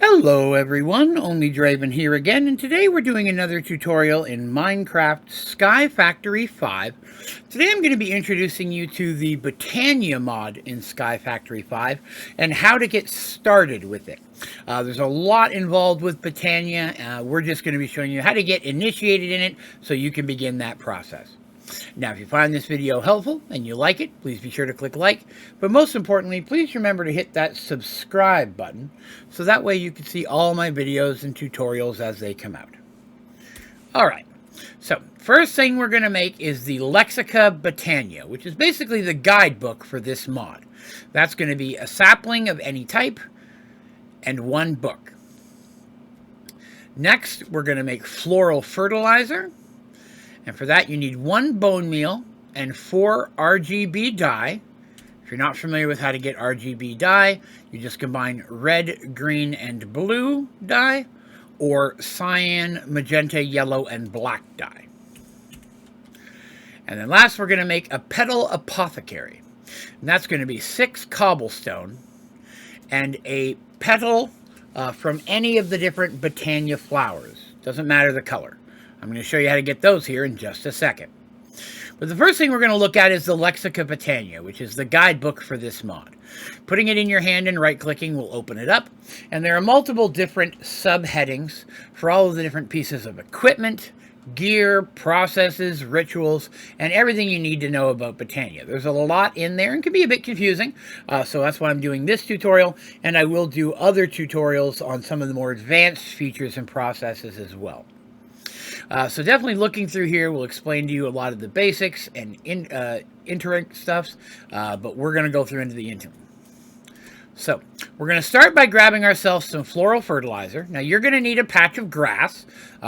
Hello everyone, Onlydraven here again, and today we're doing another tutorial in Minecraft Sky Factory 5. Today I'm going to be introducing you to the Botania mod in Sky Factory 5 and how to get started with it. There's a lot involved with Botania. We're just going to be showing you how to get initiated in it so you can begin that process. Now, if you find this video helpful and you like it, please be sure to click like. But most importantly, please remember to hit that subscribe button so that way you can see all my videos and tutorials as they come out. All right, so first thing we're going to make is the Lexica Botania, which is basically the guidebook for this mod. That's going to be a sapling of any type and one book. Next, we're going to make floral fertilizer. And for that, you need 1 bone meal and 4 RGB dye. If you're not familiar with how to get RGB dye, you just combine red, green, and blue dye, or cyan, magenta, yellow, and black dye. And then last, we're going to make a petal apothecary. And that's going to be 6 cobblestone and a petal from any of the different Botania flowers. Doesn't matter the color. I'm going to show you how to get those here in just a second. But the first thing we're going to look at is the Lexica Botania, which is the guidebook for this mod. Putting it in your hand and right-clicking will open it up, and there are multiple different subheadings for all of the different pieces of equipment, gear, processes, rituals, and everything you need to know about Botania. There's a lot in there and can be a bit confusing, so that's why I'm doing this tutorial, and I will do other tutorials on some of the more advanced features and processes as well. So definitely looking through here will explain to you a lot of the basics and interim stuffs, but we're going to go through into the interim. So we're going to start by grabbing ourselves some floral fertilizer. Now you're going to need a patch of grass.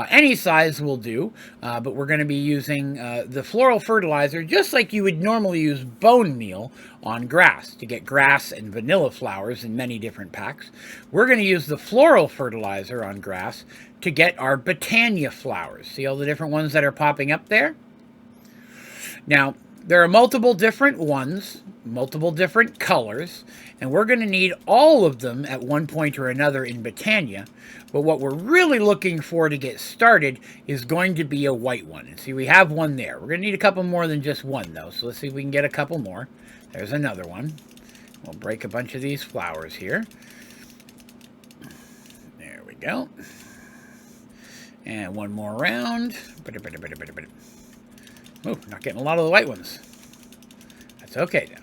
Any size will do, but we're going to be using the floral fertilizer just like you would normally use bone meal on grass to get grass and vanilla flowers in many different packs. We're going to use the floral fertilizer on grass to get our Botania flowers. See all the different ones that are popping up there? Now, there are multiple different ones, multiple different colors, and we're going to need all of them at one point or another in Botania. But what we're really looking for to get started is going to be a white one. And see, we have one there. We're going to need a couple more than just one, though. So let's see if we can get a couple more. There's another one. We'll break a bunch of these flowers here. There we go. And one more round. Oh, not getting a lot of the white ones. That's okay, though.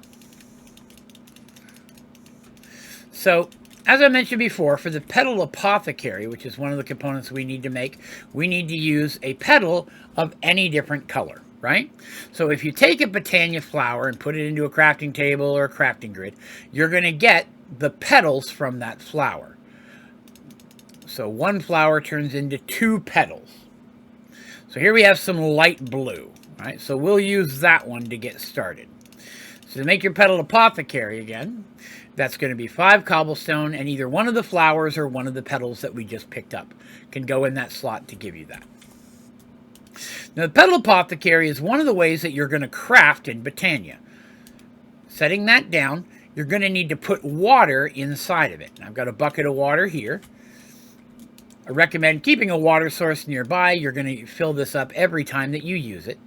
So, as I mentioned before, for the petal apothecary, which is one of the components we need to make, we need to use a petal of any different color, right? So if you take a Botania flower and put it into a crafting table or a crafting grid, you're going to get the petals from that flower. So one flower turns into 2 petals. So here we have some light blue, right? So we'll use that one to get started. So to make your petal apothecary again, that's going to be 5 cobblestone, and either one of the flowers or one of the petals that we just picked up can go in that slot to give you that. Now, the petal apothecary is one of the ways that you're going to craft in Botania. Setting that down, you're going to need to put water inside of it. I've got a bucket of water here. I recommend keeping a water source nearby. You're going to fill this up every time that you use it.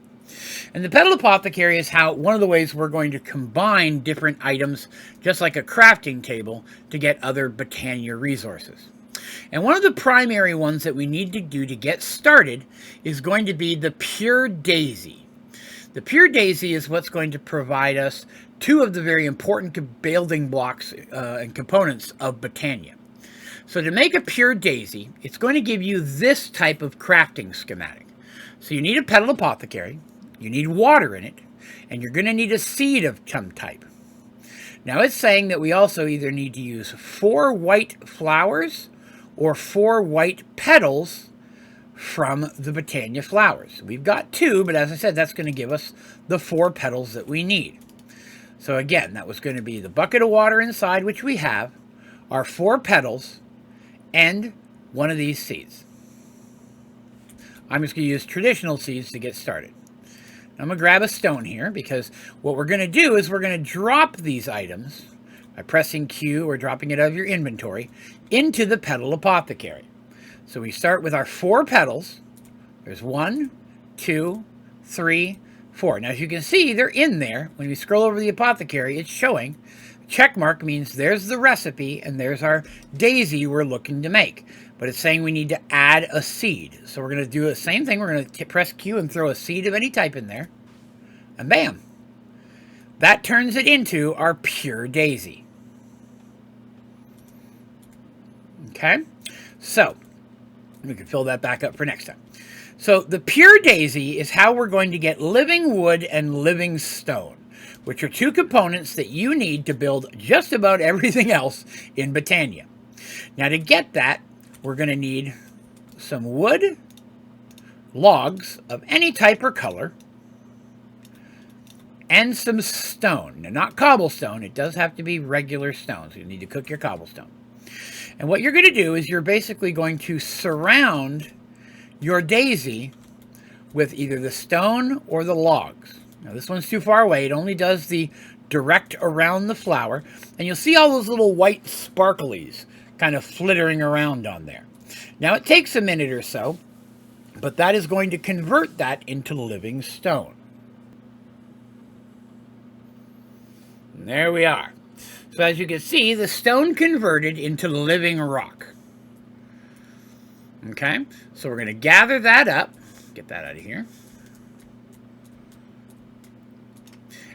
And the petal apothecary is one of the ways we're going to combine different items, just like a crafting table, to get other Botania resources. And one of the primary ones that we need to do to get started is going to be the pure daisy. The pure daisy is what's going to provide us 2 of the very important building blocks and components of Botania. So to make a pure daisy, it's going to give you this type of crafting schematic. So you need a petal apothecary, you need water in it, and you're going to need a seed of some type. Now it's saying that we also either need to use 4 white flowers or 4 white petals from the Botania flowers. We've got 2, but as I said, that's going to give us the 4 petals that we need. So again, that was going to be the bucket of water inside, which we have, our 4 petals, and one of these seeds. I'm just going to use traditional seeds to get started. I'm going to grab a stone here because what we're going to do is we're going to drop these items by pressing Q or dropping it out of your inventory into the petal apothecary. So we start with our 4 petals. There's 1, 2, 3, 4. Now, as you can see, they're in there. When we scroll over the apothecary, it's showing. Check mark means there's the recipe and there's our daisy we're looking to make. But it's saying we need to add a seed. So we're going to do the same thing. We're going to press Q and throw a seed of any type in there. And bam! That turns it into our pure daisy. Okay? So, we can fill that back up for next time. So, the pure daisy is how we're going to get living wood and living stone, which are 2 components that you need to build just about everything else in Botania. Now, to get that, we're going to need some wood, logs of any type or color, and some stone. Now, not cobblestone. It does have to be regular stone, so you need to cook your cobblestone. And what you're going to do is you're basically going to surround your daisy with either the stone or the logs. Now, this one's too far away. It only does the direct around the flower. And you'll see all those little white sparklies kind of flittering around on there. Now, it takes a minute or so, but that is going to convert that into living stone. And there we are. So as you can see, the stone converted into living rock. Okay, so we're going to gather that up. Get that out of here.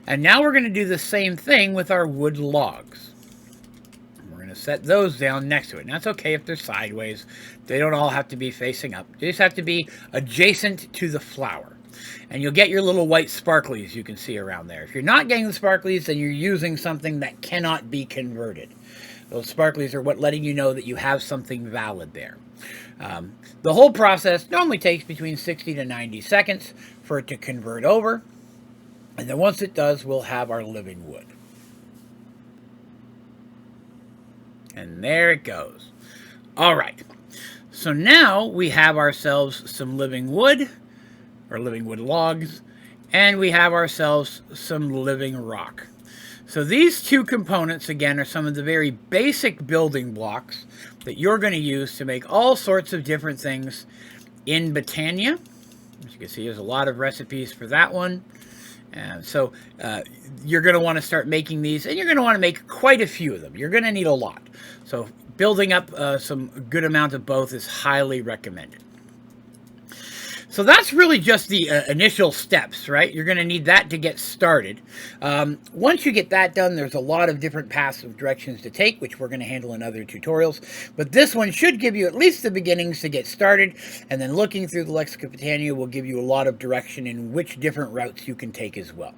And now we're going to do the same thing with our wood logs. We're going to set those down next to it. And that's okay if they're sideways. They don't all have to be facing up. They just have to be adjacent to the flower. And you'll get your little white sparklies you can see around there. If you're not getting the sparklies, then you're using something that cannot be converted. Those sparklies are what letting you know that you have something valid there. The whole process normally takes between 60 to 90 seconds for it to convert over. And then once it does, we'll have our living wood. And there it goes. All right. So now we have ourselves some living wood, or living wood logs, and we have ourselves some living rock. So these 2 components, again, are some of the very basic building blocks that you're going to use to make all sorts of different things in Botania. As you can see, there's a lot of recipes for that one. And so you're going to want to start making these, and you're going to want to make quite a few of them. You're going to need a lot. So building up some good amount of both is highly recommended. So that's really just the initial steps, right? You're going to need that to get started. Once you get that done, there's a lot of different paths of directions to take, which we're going to handle in other tutorials. But this one should give you at least the beginnings to get started. And then looking through the Lexicon of Botania will give you a lot of direction in which different routes you can take as well.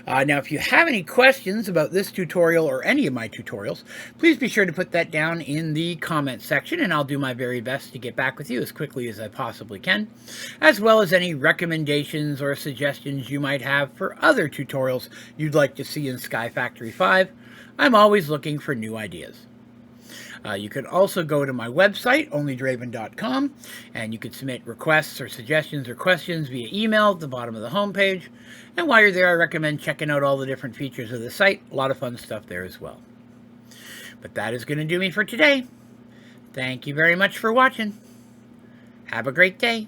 Now, if you have any questions about this tutorial or any of my tutorials, please be sure to put that down in the comment section, and I'll do my very best to get back with you as quickly as I possibly can, as well as any recommendations or suggestions you might have for other tutorials you'd like to see in Sky Factory 5. I'm always looking for new ideas. You can also go to my website, Onlydraven.com, and you can submit requests or suggestions or questions via email at the bottom of the homepage. And while you're there, I recommend checking out all the different features of the site. A lot of fun stuff there as well. But that is going to do me for today. Thank you very much for watching. Have a great day.